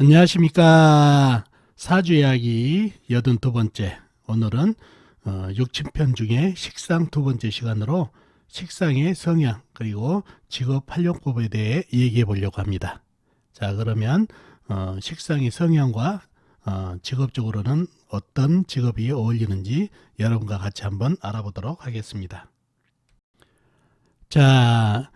안녕하십니까. 사주 이야기 82번째. 오늘은 6친편 중에 식상 두 번째 시간으로 식상의 성향 그리고 직업 활용법에 대해 얘기해 보려고 합니다. 자, 그러면 식상의 성향과 직업적으로는 어떤 직업이 어울리는지 여러분과 같이 한번 알아보도록 하겠습니다. 자,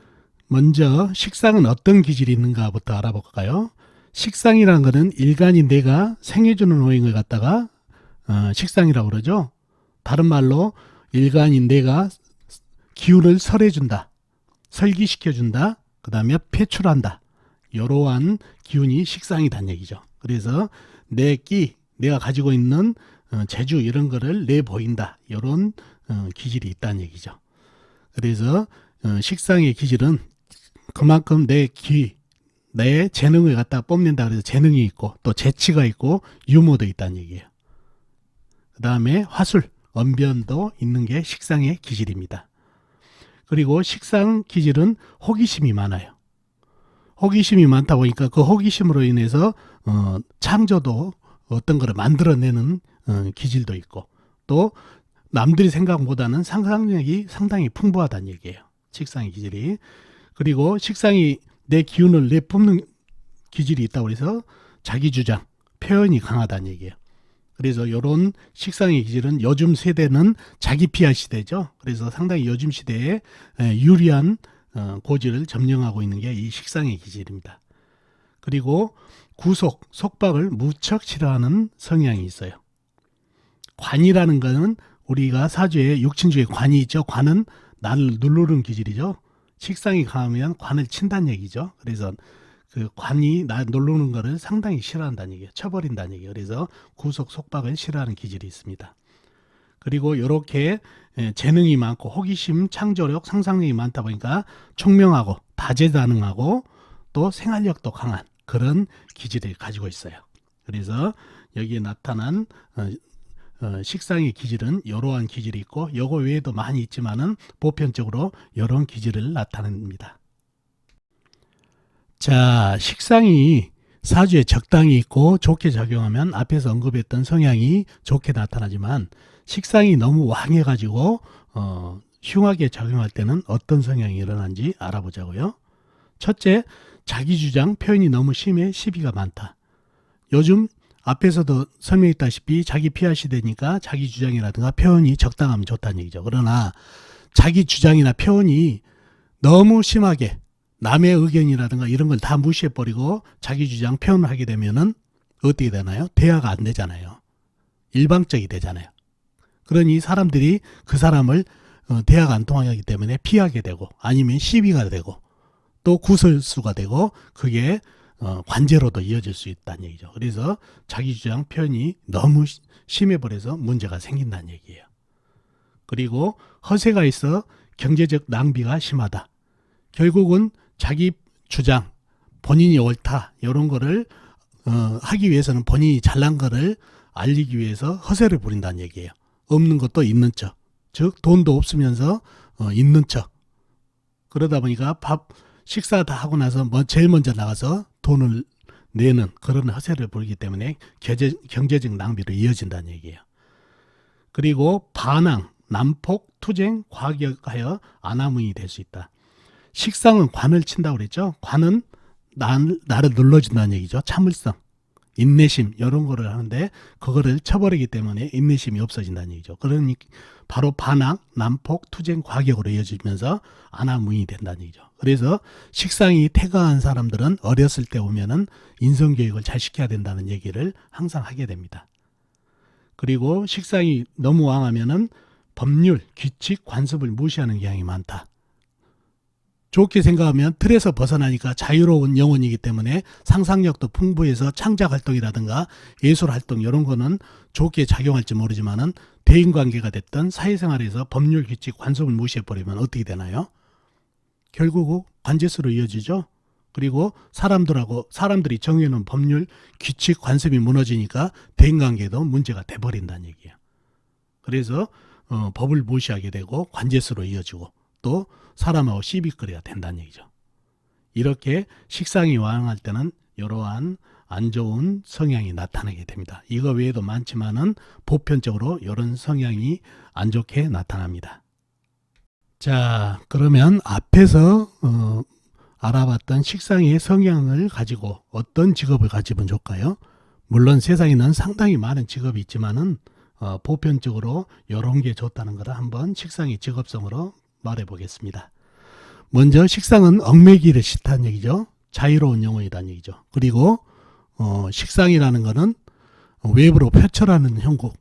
먼저 식상은 어떤 기질이 있는가부터 알아볼까요? 식상이라는 것은 일간인 내가 생해주는 오행을 갖다가 식상이라고 그러죠. 다른 말로 일간인 내가 기운을 설해준다, 설기시켜준다, 그 다음에 배출한다. 이러한 기운이 식상이란 얘기죠. 그래서 내가 가지고 있는 재주 이런 거를 내보인다. 이런 기질이 있다는 얘기죠. 그래서 식상의 기질은 그만큼 내 재능을 갖다 뽐낸다 그래서 재능이 있고 또 재치가 있고 유머도 있다는 얘기예요. 그 다음에 화술, 언변도 있는 게 식상의 기질입니다. 그리고 식상 기질은 호기심이 많아요. 호기심이 많다 보니까 그 호기심으로 인해서 창조도 어떤 거를 만들어내는 기질도 있고 또 남들이 생각보다는 상상력이 상당히 풍부하다는 얘기예요. 식상의 기질이. 그리고 식상이 내 기운을 내뿜는 기질이 있다고 해서 자기 주장, 표현이 강하다는 얘기예요. 그래서 이런 식상의 기질은 요즘 세대는 자기 PR 시대죠. 그래서 상당히 요즘 시대에 유리한 고지를 점령하고 있는 게 이 식상의 기질입니다. 그리고 속박을 무척 싫어하는 성향이 있어요. 관이라는 것은 우리가 사주에 육친 중에 관이 있죠. 관은 나를 누르는 기질이죠. 식상이 강하면 관을 친다는 얘기죠. 그래서 그 관이 나 누르는 거를 상당히 싫어한다는 얘기예요. 쳐버린다는 얘기예요. 그래서 속박을 싫어하는 기질이 있습니다. 그리고 이렇게 재능이 많고 호기심, 창조력, 상상력이 많다 보니까 총명하고 다재다능하고 또 생활력도 강한 그런 기질을 가지고 있어요. 그래서 여기에 나타난 식상의 기질은 이러한 기질이 있고 요거 외에도 많이 있지만은 보편적으로 이런 기질을 나타냅니다. 자, 식상이 사주에 적당히 있고 좋게 작용하면 앞에서 언급했던 성향이 좋게 나타나지만 식상이 너무 왕해가지고 흉하게 작용할 때는 어떤 성향이 일어나는지 알아보자고요. 첫째, 자기 주장 표현이 너무 심해 시비가 많다. 요즘 앞에서도 설명했다시피 자기 PR 시대니까 자기 주장이라든가 표현이 적당하면 좋다는 얘기죠. 그러나 자기 주장이나 표현이 너무 심하게 남의 의견이라든가 이런 걸 다 무시해버리고 자기 주장 표현을 하게 되면은 어떻게 되나요? 대화가 안 되잖아요. 일방적이 되잖아요. 그러니 사람들이 그 사람을 대화가 안 통하기 때문에 피하게 되고 아니면 시비가 되고 또 구설수가 되고 그게 관제로도 이어질 수 있다는 얘기죠. 그래서 자기 주장 표현이 너무 심해버려서 문제가 생긴다는 얘기예요. 그리고 허세가 있어 경제적 낭비가 심하다. 결국은 자기 주장, 본인이 옳다 이런 거를 하기 위해서는 본인이 잘난 거를 알리기 위해서 허세를 부린다는 얘기예요. 없는 것도 있는 척, 즉 돈도 없으면서 있는 척. 그러다 보니까 식사 다 하고 나서 제일 먼저 나가서 돈을 내는 그런 허세를 부리기 때문에 경제적 낭비로 이어진다는 얘기예요. 그리고 반항, 난폭, 투쟁, 과격하여 안하무인이 될 수 있다. 식상은 관을 친다고 그랬죠. 관은 나를 눌러준다는 얘기죠. 참을성, 인내심 이런 거를 하는데 그거를 쳐버리기 때문에 인내심이 없어진다는 얘기죠. 그러니 바로 반항, 난폭, 투쟁, 과격으로 이어지면서 안하무인이 된다는 얘기죠. 그래서 식상이 태강한 사람들은 어렸을 때 오면은 인성교육을 잘 시켜야 된다는 얘기를 항상 하게 됩니다. 그리고 식상이 너무 왕하면은 법률, 규칙, 관습을 무시하는 경향이 많다. 좋게 생각하면 틀에서 벗어나니까 자유로운 영혼이기 때문에 상상력도 풍부해서 창작 활동이라든가 예술 활동 이런 거는 좋게 작용할지 모르지만은 대인관계가 됐던 사회생활에서 법률, 규칙, 관습을 무시해버리면 어떻게 되나요? 결국 관제수로 이어지죠. 그리고 사람들이 정해놓은 법률, 규칙, 관습이 무너지니까 대인관계도 문제가 돼버린다는 얘기예요. 그래서 법을 무시하게 되고 관제수로 이어지고 또 사람하고 시비거리가 된다는 얘기죠. 이렇게 식상이 왕할 때는 이러한 안 좋은 성향이 나타나게 됩니다. 이거 외에도 많지만은 보편적으로 이런 성향이 안 좋게 나타납니다. 자, 그러면 앞에서 알아봤던 식상의 성향을 가지고 어떤 직업을 가지면 좋을까요? 물론 세상에는 상당히 많은 직업이 있지만은 보편적으로 이런 게 좋다는 거를 한번 식상의 직업성으로 말해 보겠습니다. 먼저 식상은 얽매기를 싫다는 얘기죠. 자유로운 영혼이라는 얘기죠. 그리고 식상이라는 거는 외부로 표출하는 형국,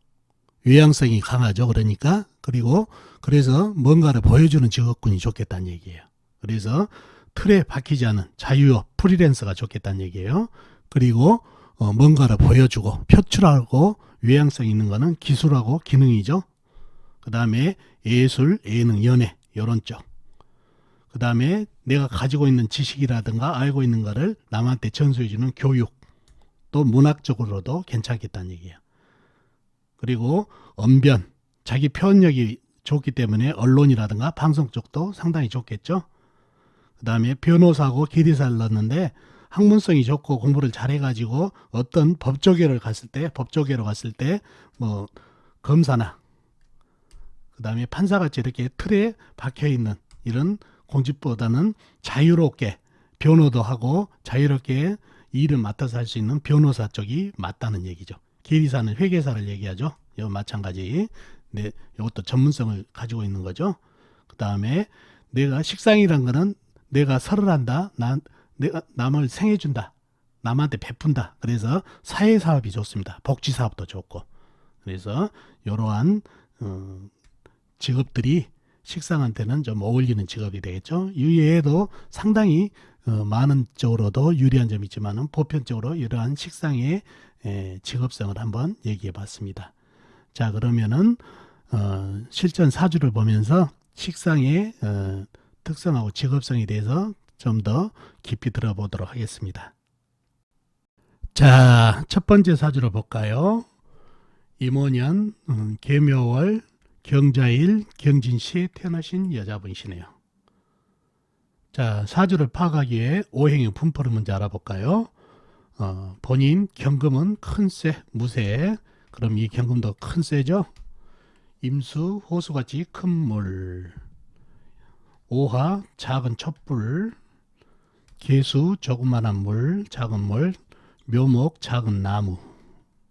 외향성이 강하죠. 그러니까 그리고 그래서 뭔가를 보여주는 직업군이 좋겠다는 얘기예요. 그래서 틀에 박히지 않은 자유업, 프리랜서가 좋겠다는 얘기예요. 그리고 뭔가를 보여주고 표출하고 외향성 있는 거는 기술하고 기능이죠. 그 다음에 예술, 예능, 연애 이런 쪽. 그 다음에 내가 가지고 있는 지식이라든가 알고 있는 거를 남한테 전수해주는 교육, 또 문학적으로도 괜찮겠다는 얘기예요. 그리고 언변, 자기 표현력이 좋기 때문에 언론이라든가 방송 쪽도 상당히 좋겠죠. 그 다음에 변호사하고 기리사를 넣었는데 학문성이 좋고 공부를 잘해가지고 어떤 법조계로 갔을 때 뭐 검사나 그 다음에 판사같이 이렇게 틀에 박혀있는 이런 공직보다는 자유롭게 변호도 하고 자유롭게 일을 맡아서 할 수 있는 변호사 쪽이 맞다는 얘기죠. 기리사는 회계사를 얘기하죠. 이거 마찬가지. 네, 이것도 전문성을 가지고 있는 거죠. 그 다음에 내가 식상이란 거는 내가 설을 한다. 내가 남을 생해준다. 남한테 베푼다. 그래서 사회사업이 좋습니다. 복지사업도 좋고. 그래서 이러한 직업들이 식상한테는 좀 어울리는 직업이 되겠죠. 이외에도 상당히 많은 쪽으로도 유리한 점이 있지만 보편적으로 이러한 식상의 직업성을 한번 얘기해 봤습니다. 자, 그러면은 실전 사주를 보면서 식상의 특성하고 직업성에 대해서 좀 더 깊이 들어보도록 하겠습니다. 자, 첫 번째 사주를 볼까요? 임오년 계묘월 경자일 경진시에 태어나신 여자분이시네요. 자, 사주를 파악하기 위해 오행의 분포를 먼저 알아볼까요? 본인 경금은 큰세, 무세. 그럼 이 경금도 큰 세죠? 임수, 호수같이 큰 물. 오화, 작은 촛불. 계수, 조그만한 물, 작은 물. 묘목, 작은 나무.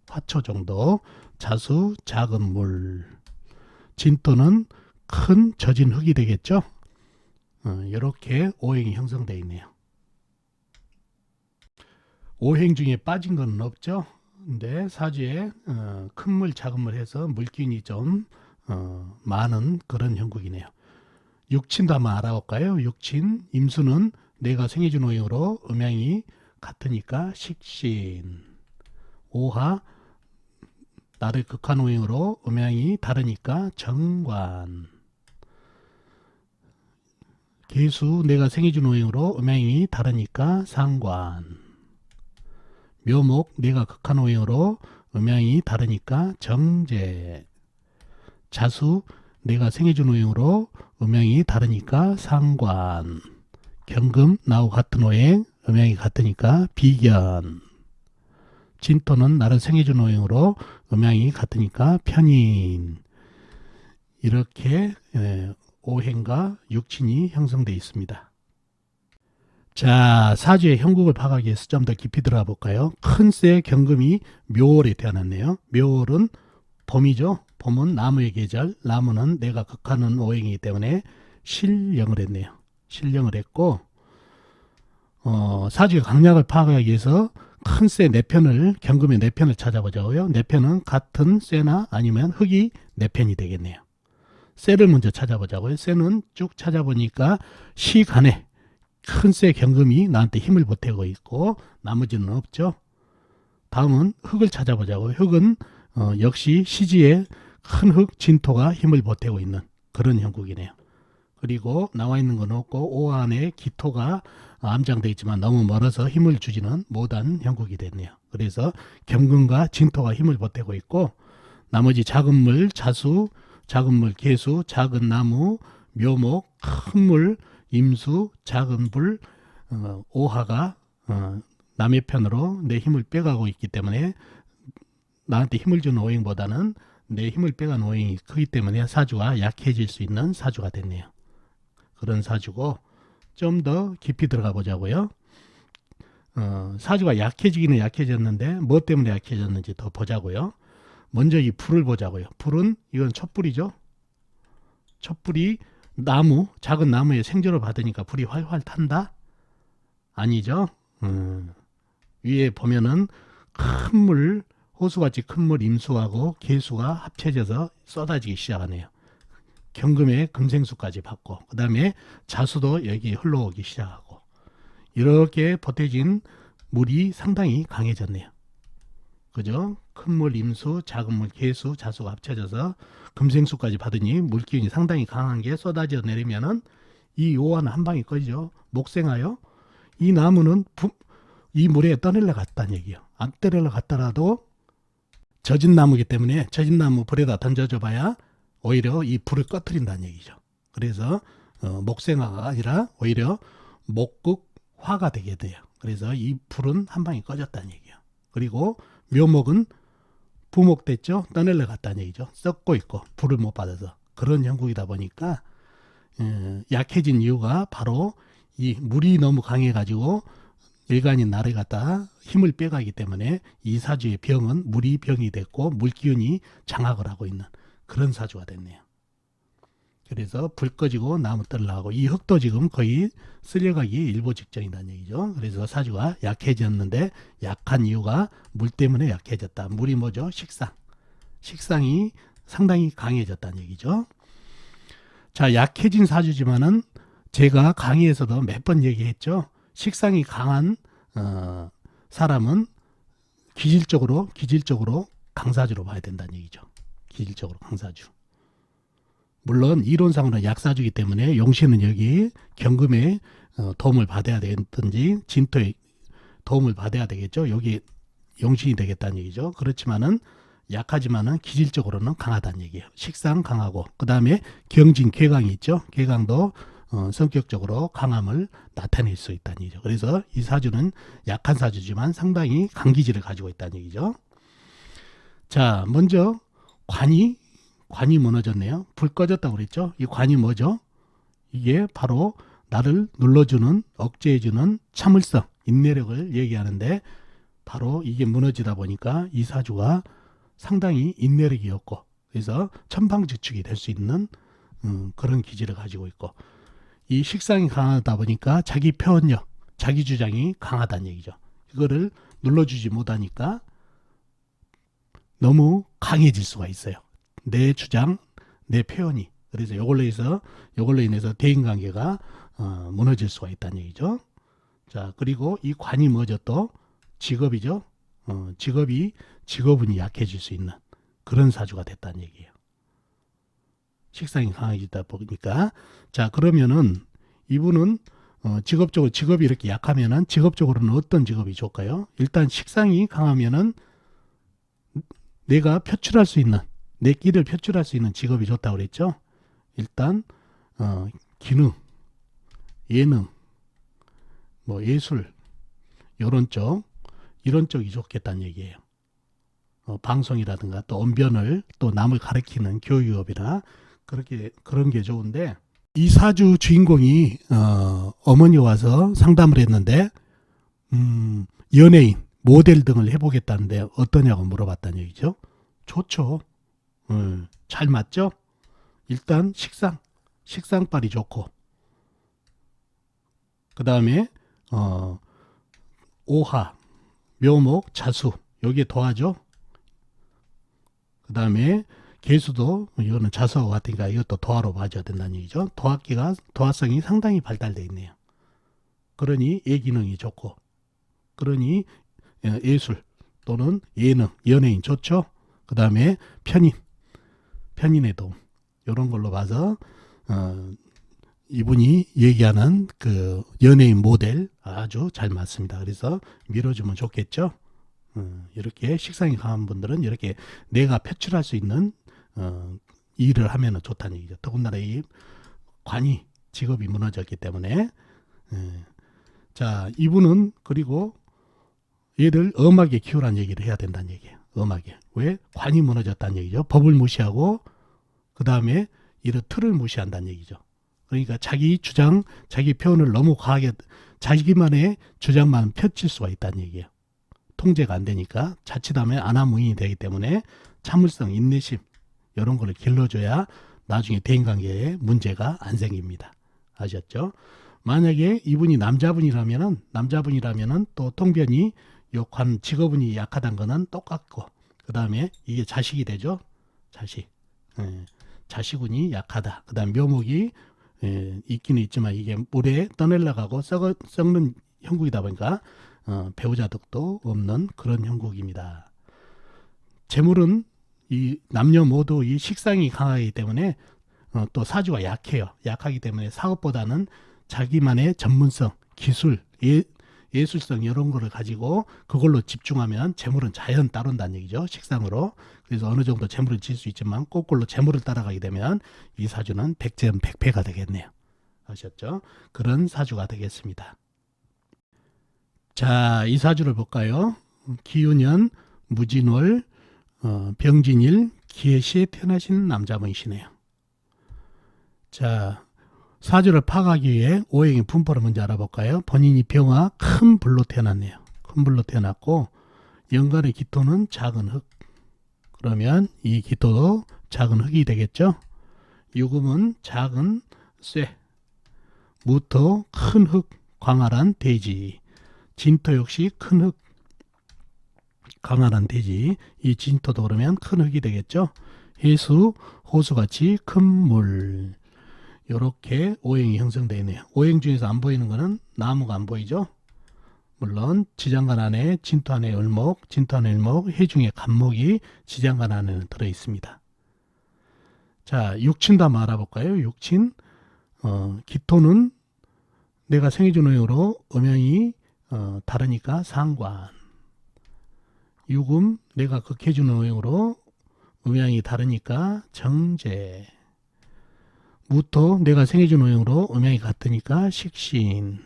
화초 정도. 자수, 작은 물. 진토는 큰 젖은 흙이 되겠죠. 이렇게 오행이 형성되어 있네요. 오행 중에 빠진 건 없죠. 근데 사주에 큰 물, 작은 물 해서 물기운이 좀 많은 그런 형국이네요. 육친도 한번 알아볼까요? 육친, 임수는 내가 생해준 오행으로 음양이 같으니까 식신. 오하, 나를 극한 오행으로 음양이 다르니까 정관. 계수, 내가 생해준 오행으로 음양이 다르니까 상관. 묘목, 내가 극한 오행으로 음양이 다르니까 정제. 자수, 내가 생해준 오행으로 음양이 다르니까 상관. 경금, 나하고 같은 오행, 음양이 같으니까 비견. 진토는 나를 생해준 오행으로 음양이 같으니까 편인. 이렇게 오행과 육친이 형성되어 있습니다. 자, 사주의 형국을 파악하기 위해서 좀 더 깊이 들어가 볼까요? 큰세 경금이 묘월에 태어났네요. 묘월은 봄이죠. 봄은 나무의 계절. 나무는 내가 극하는 오행이기 때문에 실령을 했네요. 실령을 했고 사주의 강약을 파악하기 위해서 큰 세 네 편을 경금의 네 편을 찾아보자고요. 네 편은 같은 세나 아니면 흙이 네 편이 되겠네요. 세를 먼저 찾아보자고요. 세는 쭉 찾아보니까 시간에 큰 세 경금이 나한테 힘을 보태고 있고 나머지는 없죠. 다음은 흙을 찾아보자고요. 흙은 역시 시지에 큰 흙 진토가 힘을 보태고 있는 그런 형국이네요. 그리고 나와 있는 건 없고 오 안에 기토가 암장되어 있지만 너무 멀어서 힘을 주지는 못한 형국이 됐네요. 그래서 경금과 진토가 힘을 보태고 있고 나머지 작은 물, 자수, 작은 물, 계수, 작은 나무, 묘목, 큰 물, 임수, 작은 불, 오하가 남의 편으로 내 힘을 빼가고 있기 때문에 나한테 힘을 주는 오행보다는 내 힘을 빼간 오행이 크기 때문에 사주가 약해질 수 있는 사주가 됐네요. 그런 사주고 좀 더 깊이 들어가 보자고요. 사주가 약해지기는 약해졌는데 뭐 때문에 약해졌는지 더 보자고요. 먼저 이 불을 보자고요. 불은 이건 촛불이죠. 촛불이 나무, 작은 나무에 생조를 받으니까 불이 활활 탄다? 아니죠. 위에 보면은 큰 물, 호수같이 큰 물 임수하고 개수가 합쳐져서 쏟아지기 시작하네요. 경금에 금생수까지 받고 그 다음에 자수도 여기 흘러오기 시작하고 이렇게 보태진 물이 상당히 강해졌네요. 그죠? 큰 물 임수, 작은 물 개수, 자수가 합쳐져서 금생수까지 받으니 물기운이 상당히 강한 게 쏟아져 내리면은 이 요한은 한 방에 꺼지죠. 목생하여 이 나무는 이 물에 떠내려 갔다는 얘기예요. 안 떠내려 갔더라도 젖은 나무이기 때문에 젖은 나무 불에다 던져줘 봐야 오히려 이 불을 꺼트린다는 얘기죠. 그래서 목생화가 아니라 오히려 목극화가 되게 돼요. 그래서 이 불은 한 방에 꺼졌다는 얘기예요. 그리고 묘목은 부목됐죠. 떠내려 갔다는 얘기죠. 썩고 있고 불을 못 받아서 그런 형국이다 보니까 약해진 이유가 바로 이 물이 너무 강해가지고 일간인 나를 갖다 힘을 빼가기 때문에 이 사주의 병은 물이 병이 됐고 물기운이 장악을 하고 있는 그런 사주가 됐네요. 그래서 불 꺼지고 나무 떨라하고 이 흙도 지금 거의 쓸려가기 일보 직전이라는 얘기죠. 그래서 사주가 약해졌는데 약한 이유가 물 때문에 약해졌다. 물이 뭐죠? 식상. 식상이 상당히 강해졌다는 얘기죠. 자, 약해진 사주지만은 제가 강의에서도 몇 번 얘기했죠. 식상이 강한 사람은 기질적으로 강사주로 봐야 된다는 얘기죠. 기질적으로 강사주. 물론 이론상으로는 약사주기 때문에 용신은 여기 경금에 도움을 받아야 되든지 진토에 도움을 받아야 되겠죠. 여기 용신이 되겠다는 얘기죠. 그렇지만은 약하지만은 기질적으로는 강하다는 얘기예요. 식상 강하고 그 다음에 경진 괴강이 있죠. 괴강도 성격적으로 강함을 나타낼 수 있다는 얘기죠. 그래서 이 사주는 약한 사주지만 상당히 강기질을 가지고 있다는 얘기죠. 자, 먼저 관이 무너졌네요. 불 꺼졌다고 그랬죠. 이 관이 뭐죠? 이게 바로 나를 눌러주는 억제해주는 참을성, 인내력을 얘기하는데 바로 이게 무너지다 보니까 이 사주가 상당히 인내력이 없고 그래서 천방지축이 될 수 있는 그런 기질을 가지고 있고 이 식상이 강하다 보니까 자기 표현력, 자기 주장이 강하다는 얘기죠. 이거를 눌러주지 못하니까 너무 강해질 수가 있어요. 내 주장, 내 표현이. 그래서 이걸로 인해서 대인관계가 무너질 수가 있다는 얘기죠. 자, 그리고 이 관이 뭐죠? 또 직업이죠. 직업운이 약해질 수 있는 그런 사주가 됐다는 얘기예요. 식상이 강해지다 보니까 자, 그러면은 이분은 직업이 이렇게 약하면은 직업적으로는 어떤 직업이 좋을까요? 일단 식상이 강하면은 내가 표출할 수 있는 내 끼를 표출할 수 있는 직업이 좋다고 그랬죠. 일단 기능, 예능, 뭐 예술 이런 쪽이 좋겠다는 얘기예요. 방송이라든가 또 언변을 또 남을 가르치는 교육업이나 그런 게 좋은데 이 사주 주인공이 어머니가 와서 상담을 했는데 연예인, 모델 등을 해보겠다는데 어떠냐고 물어봤다는 얘기죠. 좋죠. 잘 맞죠? 일단 식상빨이 좋고 그 다음에 오하, 묘목, 자수 여기에 도화죠. 그 다음에 개수도 이거는 자수하고 같으니까 이것도 도화로 봐줘야 된다는 얘기죠. 도화성이 상당히 발달되어 있네요. 그러니 예기능이 좋고 그러니 예술 또는 예능, 연예인 좋죠. 그 다음에 편인의 도움 이런 걸로 봐서 이분이 얘기하는 그 연예인 모델 아주 잘 맞습니다. 그래서 밀어주면 좋겠죠. 이렇게 식상이 강한 분들은 이렇게 내가 표출할 수 있는 일을 하면 좋다는 얘기죠. 더군다나 이 관이 직업이 무너졌기 때문에 자, 이분은 그리고 얘들 엄하게 키우라는 얘기를 해야 된다는 얘기예요. 엄하게. 왜? 관이 무너졌다는 얘기죠. 법을 무시하고 그 다음에 이런 틀을 무시한다는 얘기죠. 그러니까 자기 주장, 자기 표현을 너무 과하게 자기만의 주장만 펼칠 수가 있다는 얘기예요. 통제가 안 되니까 자칫하면 안하무인이 되기 때문에 참을성, 인내심 이런 거를 길러줘야 나중에 대인관계에 문제가 안 생깁니다. 아셨죠? 만약에 이분이 남자분이라면은 또 통변이 요관 직업운이 약하다는 거는 똑같고 그 다음에 이게 자식이 되죠. 자식. 자식운이 약하다. 그 다음 묘목이 있기는 있지만 이게 물에 떠내려가고 썩는 형국이다 보니까 배우자 덕도 없는 그런 형국입니다. 재물은 이 남녀 모두 이 식상이 강하기 때문에 또 사주가 약해요. 약하기 때문에 사업보다는 자기만의 전문성, 기술, 예술성 이런 거를 가지고 그걸로 집중하면 재물은 자연 따른다는 얘기죠. 식상으로. 그래서 어느 정도 재물을 질 수 있지만 거꾸로 재물을 따라가게 되면 이 사주는 100점 100패가 되겠네요. 아셨죠? 그런 사주가 되겠습니다. 자, 이 사주를 볼까요? 기운년, 무진월, 병진일, 기해시에 태어나신 남자분이시네요. 자, 사주를 파악하기 위해 오행의 분포를 먼저 알아볼까요? 본인이 병화 큰 불로 태어났네요. 큰 불로 태어났고 연간의 기토는 작은 흙. 그러면 이 기토도 작은 흙이 되겠죠? 유금은 작은 쇠. 무토 큰 흙, 광활한 대지. 진토 역시 큰 흙, 광활한 대지. 이 진토도 그러면 큰 흙이 되겠죠? 해수, 호수같이 큰 물. 이렇게 오행이 형성되어 있네요. 오행 중에서 안 보이는 거는 나무가 안 보이죠. 물론 지장간 안에 진토 안에 을목, 진토 안에 을목, 해중에 간목이 지장간 안에는 들어 있습니다. 자, 육친도 한번 알아볼까요? 육친, 기토는 내가 생해준 오행으로 음양이 다르니까 상관. 유금, 내가 극해주는 오행으로 음양이 다르니까 정제. 무토, 내가 생해준 오행으로 음양이 같으니까 식신.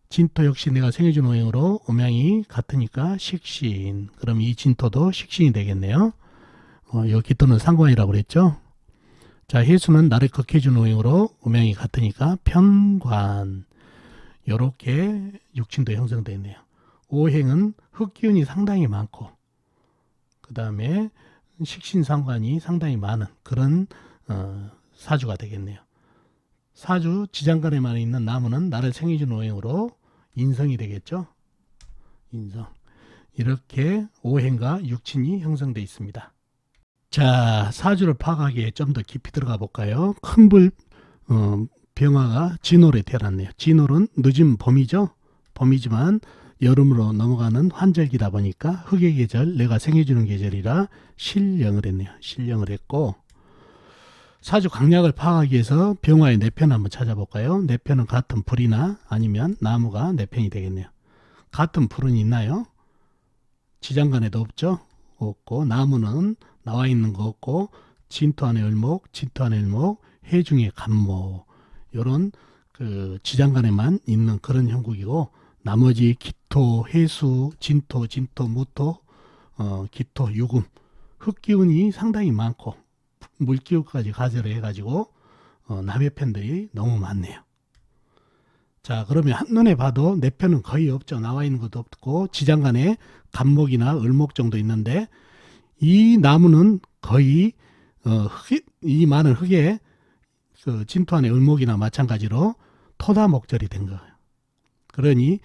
진토 역시 내가 생해준 오행으로 음양이 같으니까 식신. 그럼 이 진토도 식신이 되겠네요. 이 기토는 상관이라고 그랬죠. 자, 해수는 나를 극해준 오행으로 음양이 같으니까 편관. 이렇게 육친도 형성되어 있네요. 오행은 흙기운이 상당히 많고 그 다음에 식신상관이 상당히 많은 그런 사주가 되겠네요. 사주 지장간에만 있는 나무는 나를 생해준 오행으로 인성이 되겠죠. 인성. 이렇게 오행과 육친이 형성되어 있습니다. 자, 사주를 파악하기에 좀 더 깊이 들어가 볼까요? 큰불 병화가 진월에 태어났네요. 진월은 늦은 봄이죠. 봄이지만 여름으로 넘어가는 환절기다 보니까 흑의 계절, 내가 생해주는 계절이라 신령을 했네요. 신령을 했고 사주 강약을 파악하기 위해서 병화의 내편 한번 찾아볼까요? 내편은 같은 불이나 아니면 나무가 내편이 되겠네요. 같은 불은 있나요? 지장간에도 없죠? 없고 나무는 나와 있는 거 없고 진토 안에 을목, 진토 안에 을목, 해중에 간목 이런 그 지장간에만 있는 그런 형국이고 나머지 기토, 해수, 진토, 무토, 기토, 유금 흙기운이 상당히 많고 물기운까지 가세를 해가지고 남의 편들이 너무 많네요. 자, 그러면 한눈에 봐도 내 편은 거의 없죠. 나와 있는 것도 없고 지장간에 간목이나 을목 정도 있는데 이 나무는 거의 이 많은 흙에 그 진토 안에 을목이나 마찬가지로 토다목절이 된 거예요. 그러니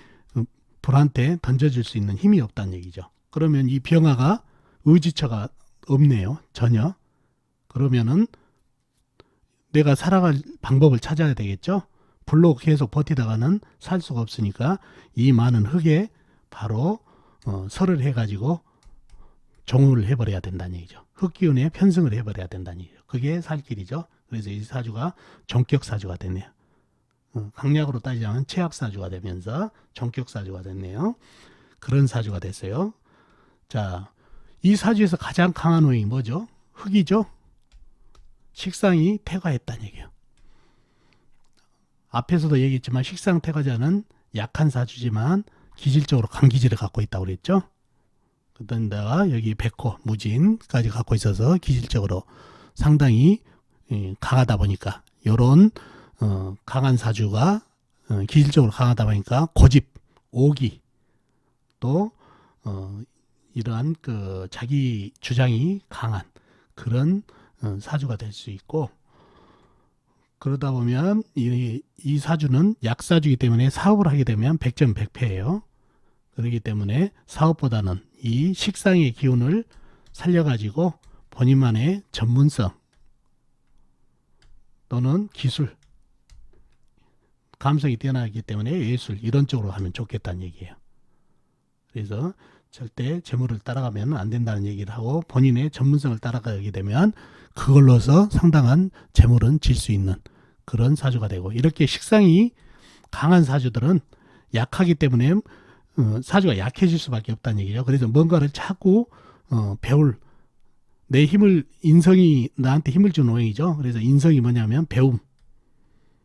불한테 던져줄 수 있는 힘이 없다는 얘기죠. 그러면 이 병화가 의지처가 없네요. 전혀. 그러면은 내가 살아갈 방법을 찾아야 되겠죠. 불로 계속 버티다가는 살 수가 없으니까 이 많은 흙에 바로 설을 해가지고 종을 해버려야 된다는 얘기죠. 흙기운에 편승을 해버려야 된다는 얘기죠. 그게 살 길이죠. 그래서 이 사주가 종격사주가 되네요. 강약으로 따지자면 최악사주가 되면서 종격사주가 됐네요. 그런 사주가 됐어요. 자, 이 사주에서 가장 강한 오행이 뭐죠? 흙이죠. 식상이 태과했다는 얘기예요. 앞에서도 얘기했지만 식상 태과자는 약한 사주지만 기질적으로 강기질을 갖고 있다고 그랬죠. 그런데가 여기 백호, 무진까지 갖고 있어서 기질적으로 상당히 강하다 보니까 요런 강한 사주가 기질적으로 강하다 보니까 고집, 오기 또 이러한 그 자기 주장이 강한 그런 사주가 될 수 있고, 그러다 보면 이 사주는 약사주이기 때문에 사업을 하게 되면 100점 100패예요. 그렇기 때문에 사업보다는 이 식상의 기운을 살려가지고 본인만의 전문성 또는 기술, 감성이 뛰어나기 때문에 예술 이런 쪽으로 하면 좋겠다는 얘기예요. 그래서 절대 재물을 따라가면 안 된다는 얘기를 하고 본인의 전문성을 따라가게 되면 그걸로서 상당한 재물은 질 수 있는 그런 사주가 되고, 이렇게 식상이 강한 사주들은 약하기 때문에 사주가 약해질 수밖에 없다는 얘기죠. 그래서 뭔가를 자꾸 배울 내 힘을, 인성이 나한테 힘을 주는 오행이죠. 그래서 인성이 뭐냐면 배움,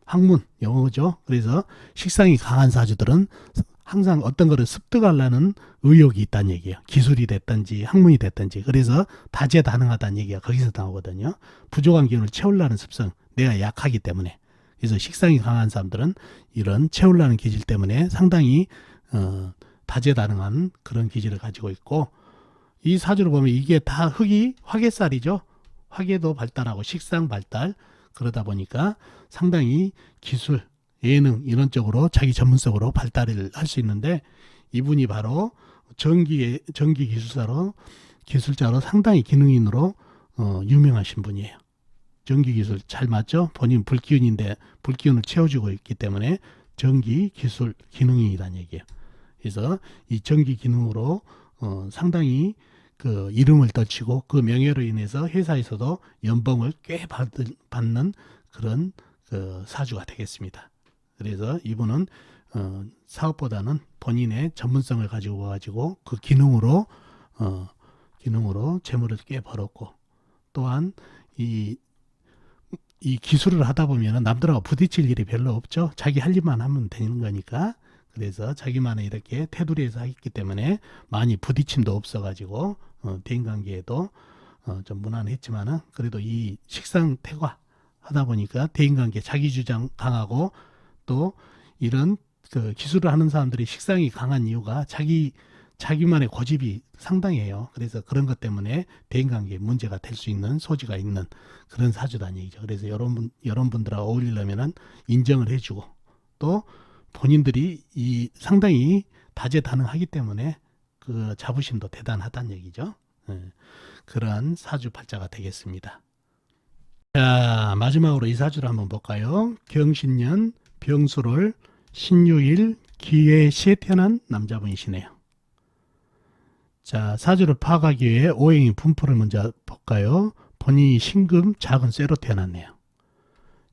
학문, 영어죠. 그래서 식상이 강한 사주들은 항상 어떤 거를 습득하려는 의욕이 있다는 얘기예요. 기술이 됐든지 학문이 됐든지. 그래서 다재다능하다는 얘기가 거기서 나오거든요. 부족한 기운을 채우려는 습성, 내가 약하기 때문에. 그래서 식상이 강한 사람들은 이런 채우려는 기질 때문에 상당히 다재다능한 그런 기질을 가지고 있고, 이 사주를 보면 이게 다 흙이 화개살이죠. 화개도 발달하고 식상 발달, 그러다 보니까 상당히 기술, 예능 이런 쪽으로 자기 전문성으로 발달을 할 수 있는데, 이분이 바로 전기 기술자로 상당히 기능인으로 유명하신 분이에요. 전기 기술 잘 맞죠? 본인 불기운인데 불기운을 채워주고 있기 때문에 전기 기술 기능인이라는 얘기예요. 그래서 이 전기 기능으로 상당히 그 이름을 떨치고 그 명예로 인해서 회사에서도 연봉을 꽤 받는 그런 그 사주가 되겠습니다. 그래서 이분은 사업보다는 본인의 전문성을 가지고 그 기능으로 재물을 꽤 벌었고, 또한 이 기술을 하다 보면 남들하고 부딪힐 일이 별로 없죠. 자기 할 일만 하면 되는 거니까. 그래서 자기만의 이렇게 테두리에서 하기 때문에 많이 부딪힘도 없어가지고 대인관계에도 좀 무난했지만은, 그래도 이 식상 태과 하다 보니까 대인관계 자기 주장 강하고, 또 이런 그 기술을 하는 사람들이 식상이 강한 이유가 자기만의 고집이 상당해요. 그래서 그런 것 때문에 대인관계에 문제가 될 수 있는 소지가 있는 그런 사주다는 얘기죠. 그래서 여러분들하고 어울리려면은 인정을 해주고, 또 본인들이 이 상당히 다재다능하기 때문에 그 자부심도 대단하다는 얘기죠. 그러한 사주팔자가 되겠습니다. 자, 마지막으로 이 사주를 한번 볼까요? 경신년 병수를 신유일 기해시에 태어난 남자분이시네요. 자, 사주를 파악하기 위해 오행의 분포를 먼저 볼까요? 본인이 신금 작은 쇠로 태어났네요.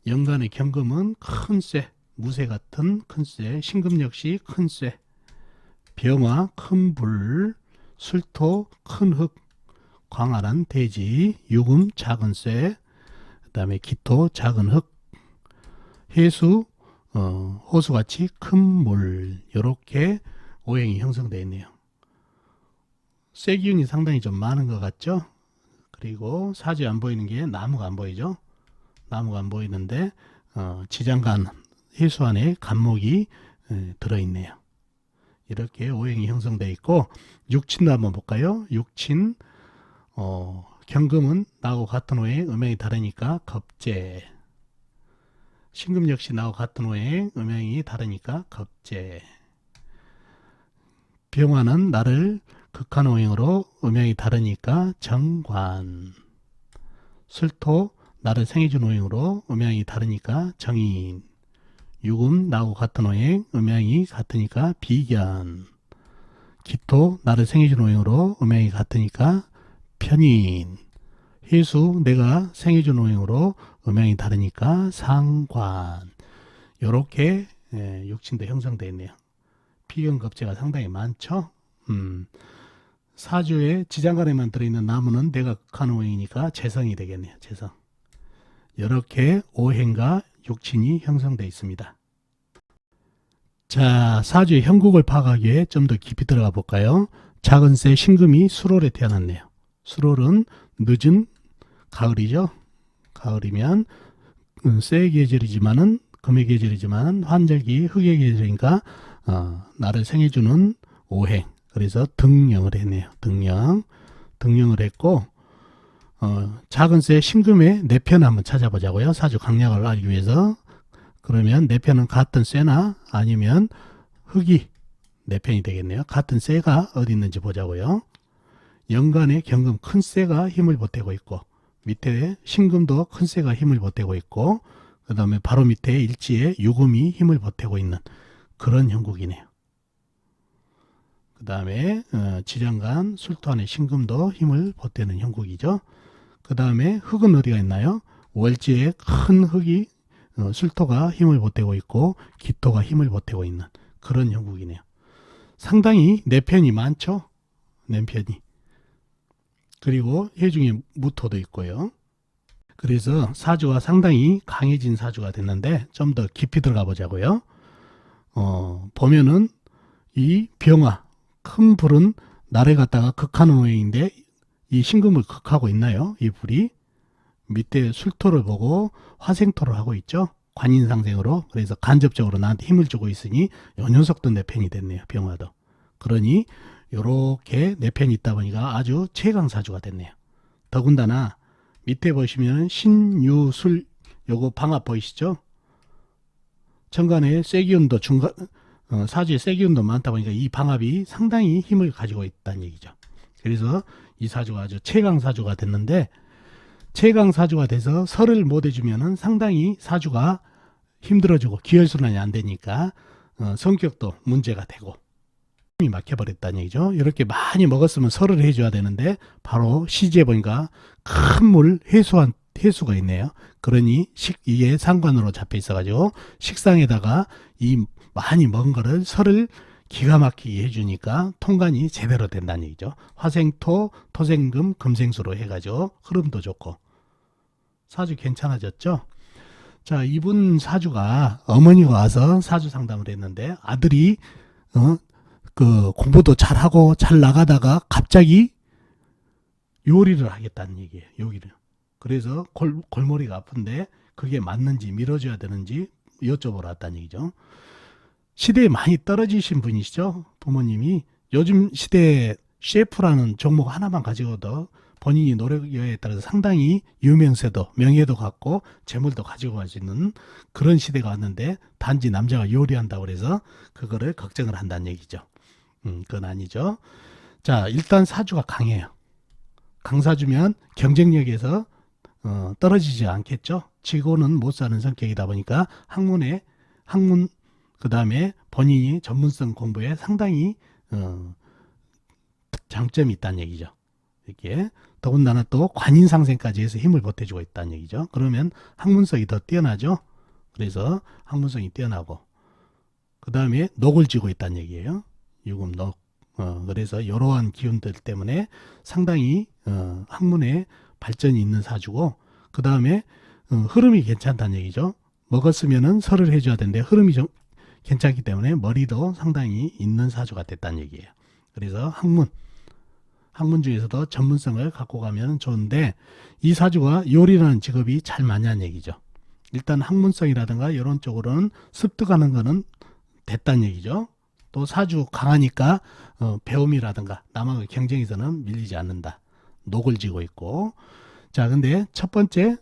연간의 경금은 큰 쇠, 무쇠 같은 큰 쇠, 신금 역시 큰 쇠, 병화 큰 불, 술토 큰 흙, 광활한 대지, 유금 작은 쇠, 그 다음에 기토 작은 흙, 해수 호수같이 큰 물, 이렇게 오행이 형성되어 있네요. 쇠 기운이 상당히 좀 많은 것 같죠? 그리고 사주에 안 보이는 게 나무가 안 보이죠? 나무가 안 보이는데 지장간 해수 안에 간목이 들어있네요. 이렇게 오행이 형성되어 있고, 육친도 한번 볼까요? 육친 경금은 나하고 같은 오행, 음양이 다르니까 겁재. 신금 역시 나하고 같은 오행, 음양이 다르니까 겁재. 병화는 나를 극한 오행으로 음양이 다르니까 정관. 술토 나를 생해준 오행으로 음양이 다르니까 정인. 유금 나하고 같은 오행, 음양이 같으니까 비견. 기토 나를 생해준 오행으로 음양이 같으니까 편인. 해수 내가 생해준 오행으로 음양이 다르니까 상관. 요렇게 육친도 형성되어 있네요. 비견겁재가 상당히 많죠. 사주에 지장간에만 들어있는 나무는 내가 극한 오행이니까 재성이 되겠네요. 재성. 이렇게 오행과 육친이 형성되어 있습니다. 자, 사주의 형국을 파악하기 위해 좀 더 깊이 들어가 볼까요? 작은 새 신금이 수월에 태어났네요. 수월은 늦은 가을이죠. 가을이면 쇠의 계절이지만은 금의 계절이지만 환절기 흑의 계절이니까 나를 생해주는 오행. 그래서 등령을 했네요. 등령을 했고 작은 새 신금의 내편을 한번 찾아보자고요. 사주 강약을 알기 위해서. 그러면 내편은 같은 쇠나 아니면 흑이 내편이 되겠네요. 같은 쇠가 어디 있는지 보자고요. 연간에 경금 큰 쇠가 힘을 보태고 있고 밑에 신금도 큰 쇠가 힘을 보태고 있고 그 다음에 바로 밑에 일지에 유금이 힘을 보태고 있는 그런 형국이네요. 그 다음에 지장간 술토안의 신금도 힘을 보태는 형국이죠. 그 다음에 흑은 어디가 있나요? 월지에 큰 흑이 술토가 힘을 보태고 있고 기토가 힘을 보태고 있는 그런 형국이네요. 상당히 내편이 많죠. 내편이. 그리고 해중에 무토도 있고요. 그래서 사주가 상당히 강해진 사주가 됐는데 좀 더 깊이 들어가 보자고요. 보면은 이 병화 큰 불은 나를 갖다가 극하는 모양인데 이 신금을 극하고 있나요? 이 불이 밑에 술토를 보고 화생토를 하고 있죠. 관인상생으로. 그래서 간접적으로 나한테 힘을 주고 있으니 요 녀석도 내 편이 됐네요. 병화도. 그러니 요렇게 내 편이 있다 보니까 아주 최강사주가 됐네요. 더군다나 밑에 보시면 신유술 요거 방합 보이시죠? 천간에 쇠기운도 사주에 쇠기운도 많다 보니까 이 방합이 상당히 힘을 가지고 있다는 얘기죠. 그래서 이 사주가 아주 최강사주가 됐는데 최강사주가 돼서 설을 못 해주면은 상당히 사주가 힘들어지고 기혈순환이 안 되니까 성격도 문제가 되고 힘이 막혀버렸다는 얘기죠. 이렇게 많이 먹었으면 설을 해줘야 되는데 바로 시지에 보니까 큰 물 해수가 있네요. 그러니 이게 상관으로 잡혀 있어가지고 식상에다가 이 많이 먹은 거를 설을 기가 막히게 해주니까 통관이 제대로 된다는 얘기죠. 화생토, 토생금, 금생수로 해가지고 흐름도 좋고 사주 괜찮아졌죠. 자, 이분 사주가 어머니가 와서 사주 상담을 했는데 아들이 그 공부도 잘하고 잘 나가다가 갑자기 요리를 하겠다는 얘기예요. 요리를. 그래서 골머리가 아픈데 그게 맞는지 밀어줘야 되는지 여쭤보러 왔다는 얘기죠. 시대에 많이 떨어지신 분이시죠. 부모님이 요즘 시대에 셰프라는 종목 하나만 가지고도 본인이 노력에 따라서 상당히 유명세도 명예도 갖고 재물도 가지고 갈 수 있는 그런 시대가 왔는데 단지 남자가 요리한다고 해서 그거를 걱정을 한다는 얘기죠. 그건 아니죠. 자, 일단 사주가 강해요. 강사주면 경쟁력에서 떨어지지 않겠죠. 치고는 못 사는 성격이다 보니까 학문 그 다음에 본인이 전문성 공부에 상당히 장점이 있다는 얘기죠. 이렇게 더군다나 또 관인상생까지 해서 힘을 보태주고 있다는 얘기죠. 그러면 학문성이 더 뛰어나죠. 그래서 학문성이 뛰어나고 그 다음에 녹을 쥐고 있다는 얘기예요. 유금녹. 그래서 이러한 기운들 때문에 상당히 학문에 발전이 있는 사주고 그 다음에 흐름이 괜찮다는 얘기죠. 먹었으면은 설을 해줘야 되는데 흐름이 좀 괜찮기 때문에 머리도 상당히 있는 사주가 됐다는 얘기예요. 그래서 학문 중에서도 전문성을 갖고 가면 좋은데 이 사주가 요리라는 직업이 잘 맞냐는 얘기죠. 일단 학문성이라든가 이런 쪽으로는 습득하는 거는 됐다는 얘기죠. 또 사주 강하니까 배움이라든가 남하고 경쟁에서는 밀리지 않는다. 녹을 쥐고 있고 자 근데 첫 번째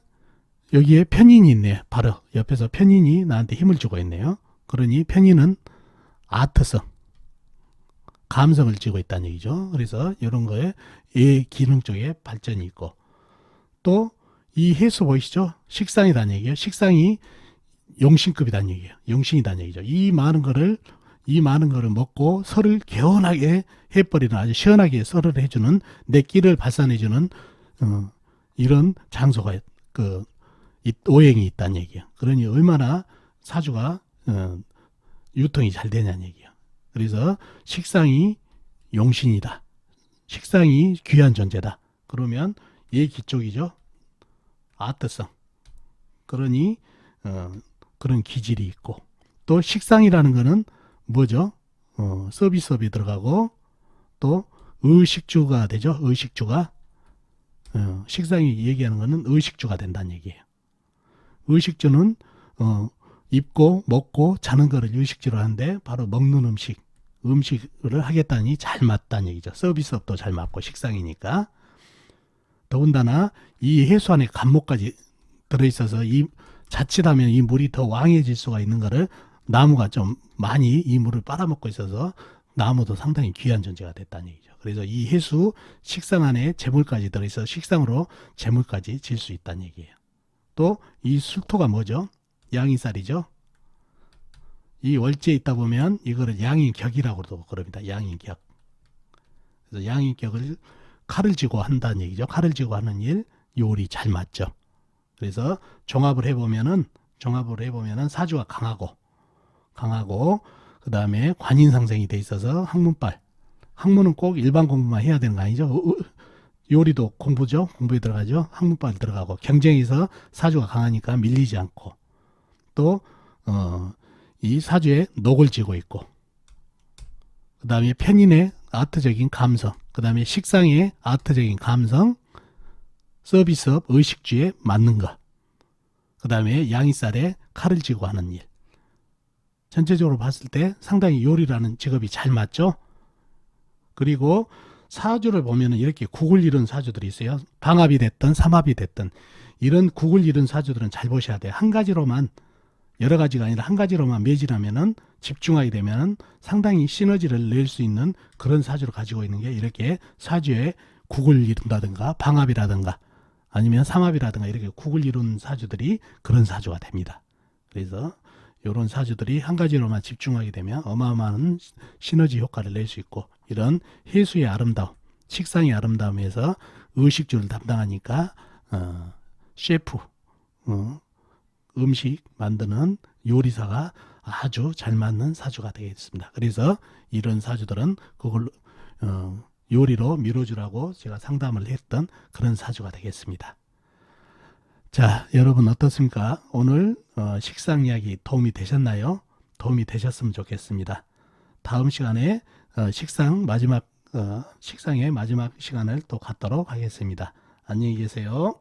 여기에 편인이 있네요. 바로 옆에서 편인이 나한테 힘을 주고 있네요. 그러니 편인은 아트성 감성을 쥐고 있다는 얘기죠. 그래서 이런 거에 예 기능 쪽에 발전이 있고 또 이 해수 보이시죠? 식상이라는 얘기예요. 식상이 용신급이라는 얘기예요. 용신이라는 얘기죠. 이 많은 거를 먹고 설을 개운하게 해버리는 아주 시원하게 설을 해주는 내 끼를 발산해주는 이런 장소가 오행이 있다는 얘기예요. 그러니 얼마나 사주가 유통이 잘 되냐는 얘기예요. 그래서 식상이 용신이다. 식상이 귀한 존재다. 그러면 예기 쪽이죠. 아트성. 그러니 그런 기질이 있고 또 식상이라는 거는 뭐죠? 서비스업이 들어가고 또 의식주가 되죠. 의식주가 식상이 얘기하는 거는 의식주가 된다는 얘기예요. 의식주는 입고 먹고 자는 거를 의식주로 하는데 바로 먹는 음식을 하겠다니 잘 맞다는 얘기죠. 서비스업도 잘 맞고 식상이니까. 더군다나 이 해수 안에 간목까지 들어있어서 자칫하면 이 물이 더 왕해질 수가 있는 거를 나무가 좀 많이 이 물을 빨아먹고 있어서 나무도 상당히 귀한 존재가 됐다는 얘기죠. 그래서 이 해수 식상 안에 재물까지 들어있어서 식상으로 재물까지 질 수 있다는 얘기예요. 또 이 술토가 뭐죠? 양이쌀이죠. 이 월지에 있다 보면 이거를 양인격이라고도 그럽니다. 양인격. 그래서 양인격을 칼을 쥐고 한다는 얘기죠. 칼을 쥐고 하는 일, 요리 잘 맞죠. 그래서 종합을 해보면은 사주가 강하고 그 다음에 관인상생이 돼 있어서 학문은 꼭 일반 공부만 해야 되는 거 아니죠. 요리도 공부죠. 공부에 들어가죠. 학문빨 들어가고 경쟁에서 사주가 강하니까 밀리지 않고 또 이 사주에 녹을 쥐고 있고 그 다음에 편인의 아트적인 감성, 그 다음에 식상의 아트적인 감성, 서비스업 의식주에 맞는 것, 그 다음에 양이쌀에 칼을 쥐고 하는 일. 전체적으로 봤을 때 상당히 요리라는 직업이 잘 맞죠. 그리고 사주를 보면은 이렇게 국을 이룬 사주들이 있어요. 방합이 됐든 삼합이 됐든 이런 국을 이룬 사주들은 잘 보셔야 돼요. 한 가지로만, 여러 가지가 아니라 한 가지로만 매진하면은, 집중하게 되면은 상당히 시너지를 낼 수 있는 그런 사주를 가지고 있는 게 이렇게 사주에 국을 이룬다든가 방합이라든가 아니면 삼합이라든가 이렇게 국을 이룬 사주들이 그런 사주가 됩니다. 그래서 이런 사주들이 한 가지로만 집중하게 되면 어마어마한 시너지 효과를 낼 수 있고, 이런 해수의 아름다움, 식상의 아름다움에서 의식주를 담당하니까 셰프, 음식 만드는 요리사가 아주 잘 맞는 사주가 되겠습니다. 그래서 이런 사주들은 그걸 요리로 밀어주라고 제가 상담을 했던 그런 사주가 되겠습니다. 자, 여러분 어떻습니까? 오늘 식상 이야기 도움이 되셨나요? 도움이 되셨으면 좋겠습니다. 다음 시간에 식상의 마지막 시간을 또 갖도록 하겠습니다. 안녕히 계세요.